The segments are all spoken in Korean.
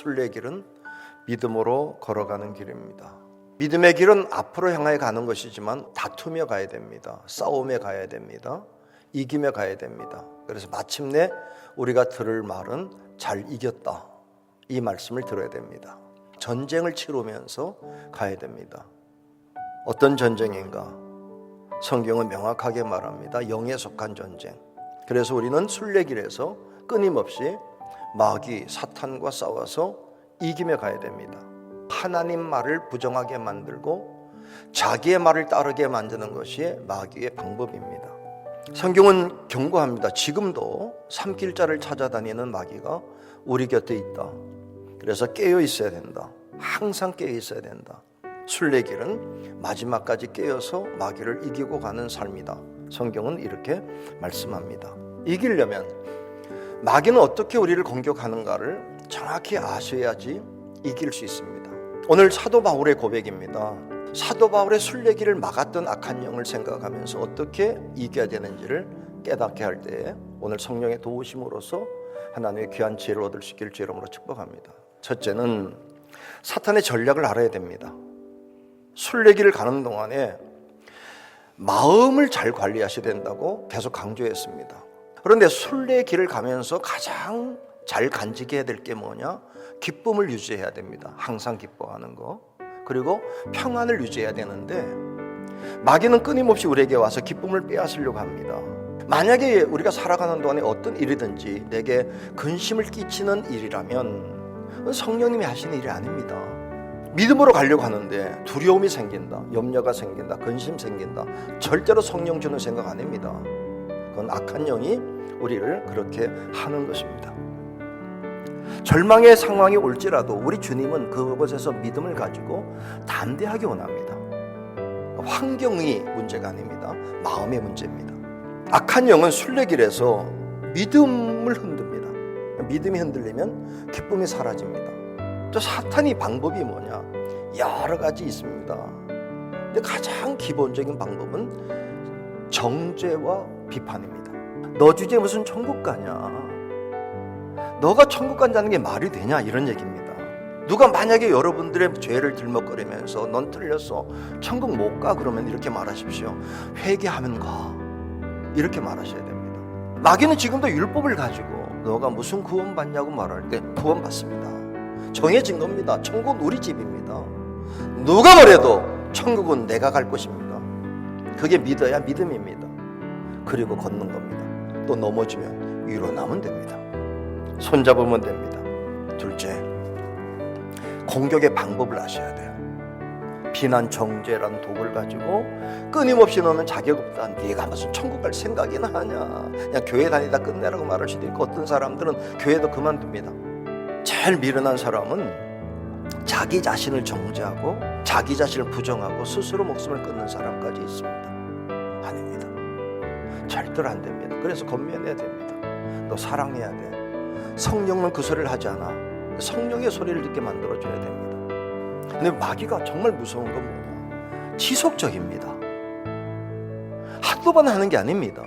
순례길은 믿음으로 걸어가는 길입니다. 믿음의 길은 앞으로 향해 가는 것이지만 다투며 가야 됩니다. 싸우며 가야 됩니다. 이기며 가야 됩니다. 그래서 마침내 우리가 들을 말은 잘 이겼다, 이 말씀을 들어야 됩니다. 전쟁을 치르면서 가야 됩니다. 어떤 전쟁인가? 성경은 명확하게 말합니다. 영에 속한 전쟁. 그래서 우리는 순례길에서 끊임없이 마귀, 사탄과 싸워서 이기며 가야 됩니다. 하나님 말을 부정하게 만들고 자기의 말을 따르게 만드는 것이 마귀의 방법입니다. 성경은 경고합니다. 지금도 삼킬자를 찾아다니는 마귀가 우리 곁에 있다. 그래서 깨어 있어야 된다. 항상 깨어 있어야 된다. 순례길은 마지막까지 깨어서 마귀를 이기고 가는 삶이다. 성경은 이렇게 말씀합니다. 이기려면 마귀는 어떻게 우리를 공격하는가를 정확히 아셔야지 이길 수 있습니다. 오늘 사도 바울의 고백입니다. 사도 바울의 순례길을 막았던 악한 영을 생각하면서 어떻게 이겨야 되는지를 깨닫게 할 때에 오늘 성령의 도우심으로써 하나님의 귀한 지혜를 얻을 수 있기를 주 이름으로 축복합니다. 첫째는 사탄의 전략을 알아야 됩니다. 순례길을 가는 동안에 마음을 잘 관리하셔야 된다고 계속 강조했습니다. 그런데 순례길을 가면서 가장 잘 간직해야 될 게 뭐냐? 기쁨을 유지해야 됩니다. 항상 기뻐하는 거. 그리고 평안을 유지해야 되는데 마귀는 끊임없이 우리에게 와서 기쁨을 빼앗으려고 합니다. 만약에 우리가 살아가는 동안에 어떤 일이든지 내게 근심을 끼치는 일이라면 성령님이 하시는 일이 아닙니다. 믿음으로 가려고 하는데 두려움이 생긴다, 염려가 생긴다, 근심 생긴다, 절대로 성령 주는 생각 아닙니다. 그건 악한 영이 우리를 그렇게 하는 것입니다. 절망의 상황이 올지라도 우리 주님은 그곳에서 믿음을 가지고 담대하게 원합니다. 환경이 문제가 아닙니다. 마음의 문제입니다. 악한 영은 순례길에서 믿음을 흔듭니다. 믿음이 흔들리면 기쁨이 사라집니다. 저 사탄이 방법이 뭐냐? 여러 가지 있습니다. 근데 가장 기본적인 방법은 정죄와 비판입니다. 너 주제 무슨 천국 가냐? 너가 천국 간다는 게 말이 되냐? 이런 얘기입니다. 누가 만약에 여러분들의 죄를 들먹거리면서 넌 틀렸어, 천국 못 가, 그러면 이렇게 말하십시오. 회개하면 가, 이렇게 말하셔야 됩니다. 마귀는 지금도 율법을 가지고 너가 무슨 구원 받냐고 말할 때 구원 받습니다. 정해진 겁니다. 천국은 우리 집입니다. 누가 뭐래도 천국은 내가 갈 곳입니다. 그게 믿어야 믿음입니다. 그리고 걷는 겁니다. 또 넘어지면 일어나면 됩니다. 손잡으면 됩니다. 둘째, 공격의 방법을 아셔야 돼요. 비난 정죄라는 독을 가지고 끊임없이 너는 자격 없다, 네가 무슨 천국 갈 생각이나 하냐, 그냥 교회 다니다 끝내라고 말할 수도 있고, 어떤 사람들은 교회도 그만둡니다. 제일 미련한 사람은 자기 자신을 정죄하고 자기 자신을 부정하고 스스로 목숨을 끊는 사람까지 있습니다. 아닙니다. 절대로 안 됩니다. 그래서 건면해야 됩니다. 너 사랑해야 돼. 성령은 그 소리를 하지 않아. 성령의 소리를 듣게 만들어줘야 됩니다. 근데 마귀가 정말 무서운 건 뭐냐? 지속적입니다. 한두 번 하는 게 아닙니다.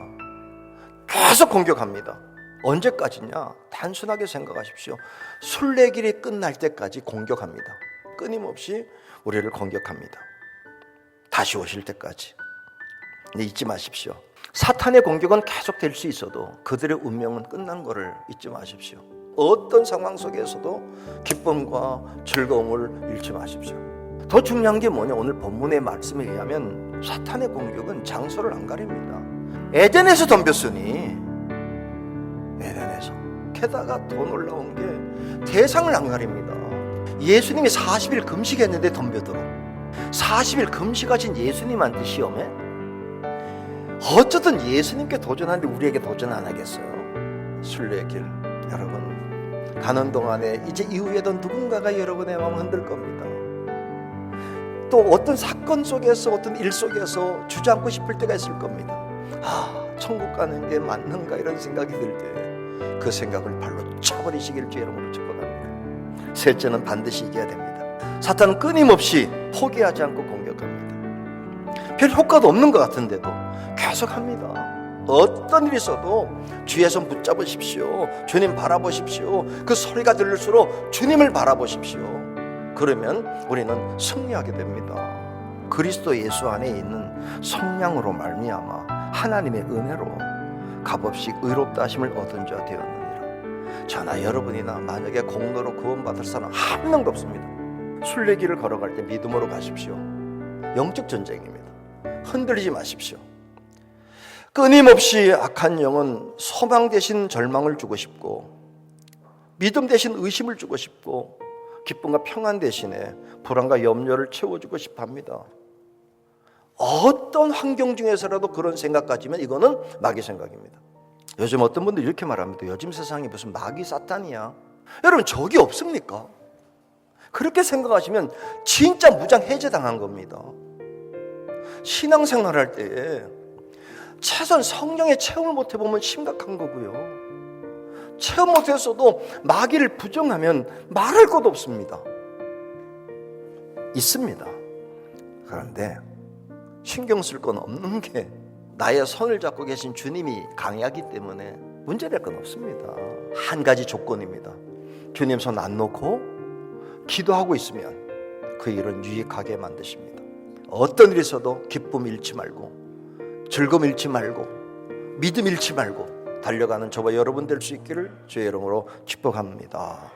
계속 공격합니다. 언제까지냐? 단순하게 생각하십시오. 순례길이 끝날 때까지 공격합니다. 끊임없이 우리를 공격합니다. 다시 오실 때까지. 근데 잊지 마십시오. 사탄의 공격은 계속 될 수 있어도 그들의 운명은 끝난 것을 잊지 마십시오. 어떤 상황 속에서도 기쁨과 즐거움을 잃지 마십시오. 더 중요한 게 뭐냐? 오늘 본문의 말씀에 의하면 사탄의 공격은 장소를 안 가립니다. 에덴에서 덤볐으니 에덴에서. 게다가 더 놀라운 게 대상을 안 가립니다. 예수님이 40일 금식했는데 덤벼들어. 40일 금식하신 예수님한테 시험해? 어쨌든 예수님께 도전하는데 우리에게 도전 안 하겠어요? 순례길, 여러분 가는 동안에 이제 이후에도 누군가가 여러분의 마음을 흔들 겁니다. 또 어떤 사건 속에서, 어떤 일 속에서 주저앉고 싶을 때가 있을 겁니다. 천국 가는 게 맞는가 이런 생각이 들 때 그 생각을 발로 쳐버리시길 주 이름으로 축복합니다. 셋째는 반드시 이겨야 됩니다. 사탄은 끊임없이 포기하지 않고 공격합니다. 별 효과도 없는 것 같은데도 계속합니다. 어떤 일이 있어도 주의 손 붙잡으십시오. 주님 바라보십시오. 그 소리가 들릴수록 주님을 바라보십시오. 그러면 우리는 승리하게 됩니다. 그리스도 예수 안에 있는 성령으로 말미암아 하나님의 은혜로 값없이 의롭다 하심을 얻은 자 되었느니라. 저나 여러분이나 만약에 공로로 구원받을 사람 한 명도 없습니다. 순례길을 걸어갈 때 믿음으로 가십시오. 영적 전쟁입니다. 흔들리지 마십시오. 끊임없이 악한 영은 소망 대신 절망을 주고 싶고, 믿음 대신 의심을 주고 싶고, 기쁨과 평안 대신에 불안과 염려를 채워주고 싶어 합니다. 어떤 환경 중에서라도 그런 생각 가지면 이거는 마귀 생각입니다. 요즘 어떤 분들 이렇게 말합니다. 요즘 세상이 무슨 마귀 사탄이야. 여러분, 적이 없습니까? 그렇게 생각하시면 진짜 무장 해제당한 겁니다. 신앙생활할 때에 최소한 성령의 체험을 못 해보면 심각한 거고요. 체험 못했어도 마귀를 부정하면 말할 것도 없습니다. 있습니다. 그런데 신경 쓸 건 없는 게 나의 손을 잡고 계신 주님이 강하기 때문에 문제될 건 없습니다. 한 가지 조건입니다. 주님 손 안 놓고 기도하고 있으면 그 일은 유익하게 만드십니다. 어떤 일이 있어도 기쁨 잃지 말고, 즐거움 잃지 말고, 믿음 잃지 말고 달려가는 저와 여러분 될 수 있기를 주의 이름으로 축복합니다.